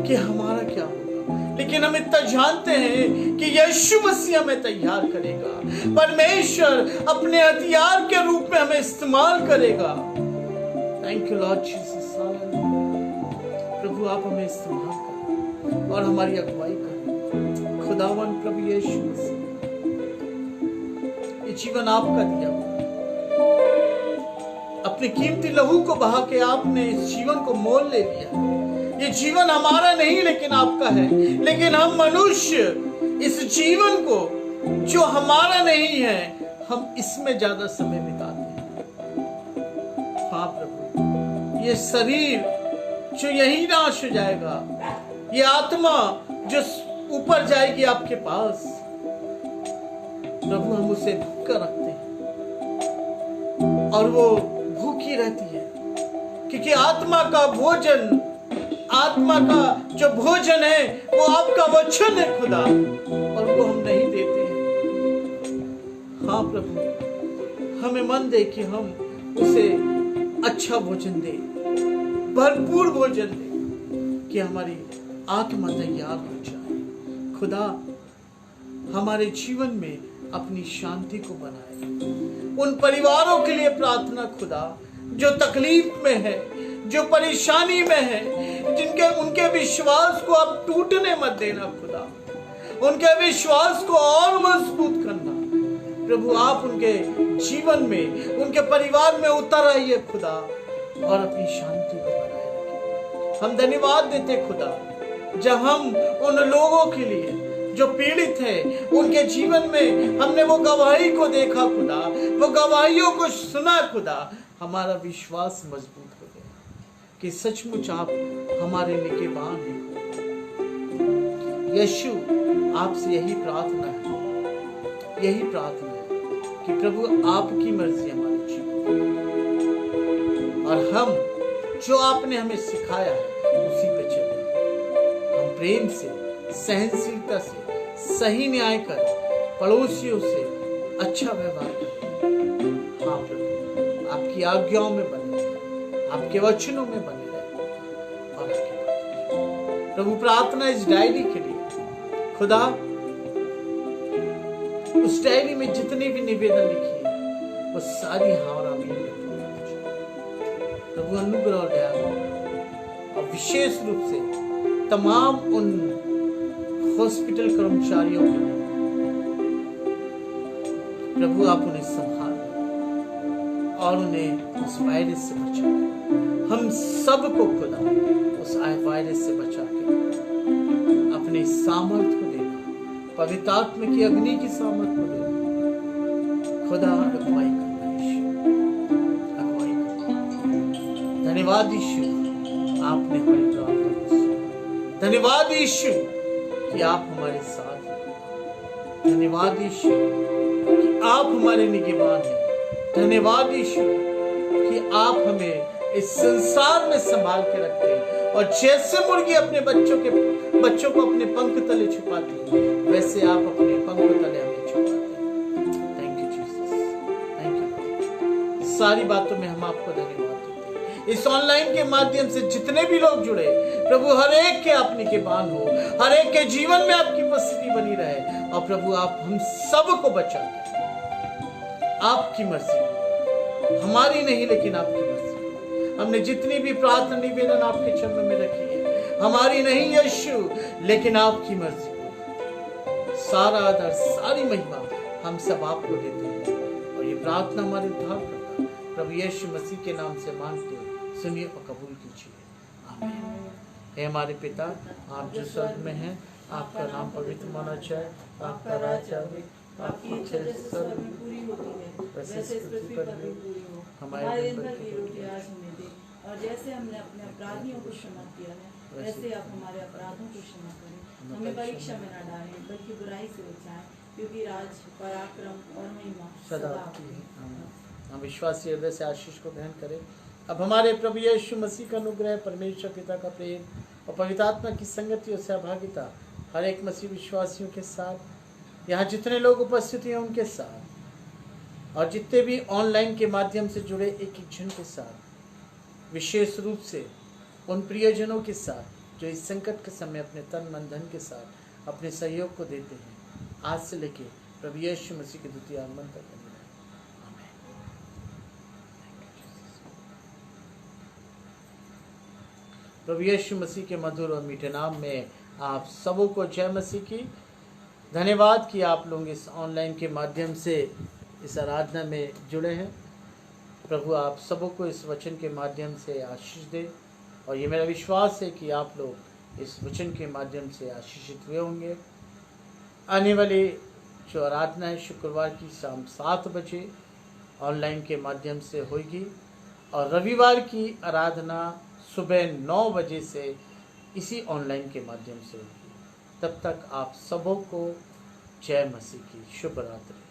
कि हमारा क्या होगा, लेकिन हम इतना जानते हैं कि यीशु मसीह हमें तैयार करेगा। परमेश्वर अपने हथियार के रूप में हमें इस्तेमाल करेगा। Thank you Lord Jesus. प्रभु आप हमें इस्तेमाल करें और हमारी अगुवाई करें। खुदावन प्रभु यीशु मसीह, ये जीवन आपका दिया हुआ, अपने कीमती लहू को बहा के आपने इस जीवन को मोल ले लिया। ये जीवन हमारा नहीं लेकिन आपका है। लेकिन हम मनुष्य इस जीवन को जो हमारा नहीं है, हम इसमें ज्यादा समय बिताते हैं। हाँ प्रभु, ये शरीर जो यही नाश हो जाएगा, ये आत्मा जो ऊपर जाएगी आपके पास, प्रभु हम उसे भूख कर रखते हैं और वो भूखी रहती है, क्योंकि आत्मा का भोजन, आत्मा का जो भोजन है वो आपका वचन है खुदा, और वो हम नहीं देते हैं। हाँ प्रभु, हमें मन दे कि हम उसे अच्छा भोजन दे, भरपूर भोजन दे, कि हमारी आत्मा तैयार हो जाए। खुदा हमारे जीवन में अपनी शांति को बनाए। उन परिवारों के लिए प्रार्थना खुदा जो तकलीफ में है, जो परेशानी में है, जिनके उनके विश्वास को आप टूटने मत देना खुदा, उनके विश्वास को और मजबूत करना। प्रभु आप उनके जीवन में, उनके परिवार में उतर आइए खुदा, और अपनी शांति को बनाए रखें। हम धन्यवाद देते खुदा, जब हम उन लोगों के लिए जो पीड़ित है, उनके जीवन में हमने वो गवाही को देखा खुदा, वो गवाहियों को सुना खुदा, हमारा विश्वास मजबूत हो गया कि सचमुच आप हमारे निगहबान हैं। यीशु आपसे यही प्रार्थना है, यही प्रार्थना है कि प्रभु आपकी मर्जी हमारे जीवन में, और हम जो आपने हमें सिखाया है उसी पे चले। हम प्रेम से, सहनशीलता से, सही न्याय कर, पड़ोसियों से अच्छा व्यवहार करें। हाँ प्रभु, आपकी आज्ञाओं में बने रहे, आपके वचनों में बने रहे, और आगे प्रभु प्रार्थना इस डायरी के लिए खुदा, उस डायरी में जितने भी निवेदन लिखी है वो सारी हावड़ा में प्रभु अनुग्रह और दया, और विशेष रूप से तमाम उन हॉस्पिटल कर्मचारियों के लिए प्रभु आप उन्हें संभालें और उन्हें उस वायरस से बचाएं। हम सबको खुदा उस वायरस से बचा के अपने सामर्थ्य को देना, पवित्र आत्मा की अग्नि की सामर्थ्य को देना। खुदा अगुवाई करना, अगुवाई करना। धन्यवाद यीशु, आपने हमारी प्रार्थना को सुना। धन्यवाद यीशु कि आप हमारे साथ हैं। धन्यवाद यीशु कि आप हमारे निगहबान हैं। धन्यवाद यीशु कि आप हमें इस संसार में संभाल के रखते हैं, और जैसे मुर्गी अपने बच्चों को अपने पंख तले छुपाती है, वैसे आप अपने पंख तले हमें छुपाते हैं। Thank you Jesus, thank you. सारी बातों में हम आपको धन्यवाद देते हैं। इस ऑनलाइन के माध्यम से जितने भी लोग जुड़े, प्रभु हर एक के आप निगहबान हो, हर एक के जीवन में आपकी उपस्थिति बनी रहे, और प्रभु आप हम सबको बचा लें। आपकी मर्जी, हमारी नहीं लेकिन आपकी मर्जी। हमने जितनी भी प्रार्थना निवेदन आपके चरणों में रखी है, हमारी नहीं यीशु, लेकिन आपकी मर्जी। सारा आदर, सारी महिमा हम सब आपको देते हैं और ये प्रार्थना हमारे उद्धारकर्ता प्रभु यीशु मसीह के नाम से मांगते हैं, सुनिए और कबूल कीजिए। आमीन। हे हमारे पिता, आप जो स्वर्ग में हैं, आपका नाम पवित्र माना जाए, आपका राज्य आए, आपकी इच्छा जैसे स्वर्ग में पूरी होती है वैसे इस पृथ्वी पर भी पूरी हो। हमारे दिन भर की रोटी आज हमें दे, और जैसे हमने अपने अपराधियों को क्षमा किया है वैसे आप हमारे अपराधों को क्षमा करें। हमें परीक्षा में न डालें बल्कि बुराई से बचाएं, क्योंकि राज, पराक्रम और महिमा सदा आपकी है। हम विश्वासी हृदय से आशीष को ग्रहण करें। अब हमारे प्रभु यीशु मसीह का अनुग्रह, परमेश्वर पिता का प्रेम और पवित्र आत्मा की संगति और सहभागिता हर एक मसीह विश्वासियों के साथ, यहाँ जितने लोग उपस्थित हैं उनके साथ, और जितने भी ऑनलाइन के माध्यम से जुड़े एक एक जन के साथ, विशेष रूप से उन प्रियजनों के साथ जो इस संकट के समय अपने तन मन धन के साथ अपने सहयोग को देते हैं, आज से लेके प्रभु यीशु मसीह के द्वितीय आगमन तक। प्रभु यीशु मसीह के मधुर और मीठे नाम में आप सबों को जय मसीह की। धन्यवाद कि आप लोग इस ऑनलाइन के माध्यम से इस आराधना में जुड़े हैं। प्रभु आप सबों को इस वचन के माध्यम से आशीष दे, और ये मेरा विश्वास है कि आप लोग इस वचन के माध्यम से आशीषित हुए होंगे। आने वाली जो आराधना है शुक्रवार की शाम 7 बजे ऑनलाइन के माध्यम से होगी, और रविवार की आराधना सुबह 9 बजे से इसी ऑनलाइन के माध्यम से होगी। तब तक आप सबों को जय मसीह की शुभ रात्रि।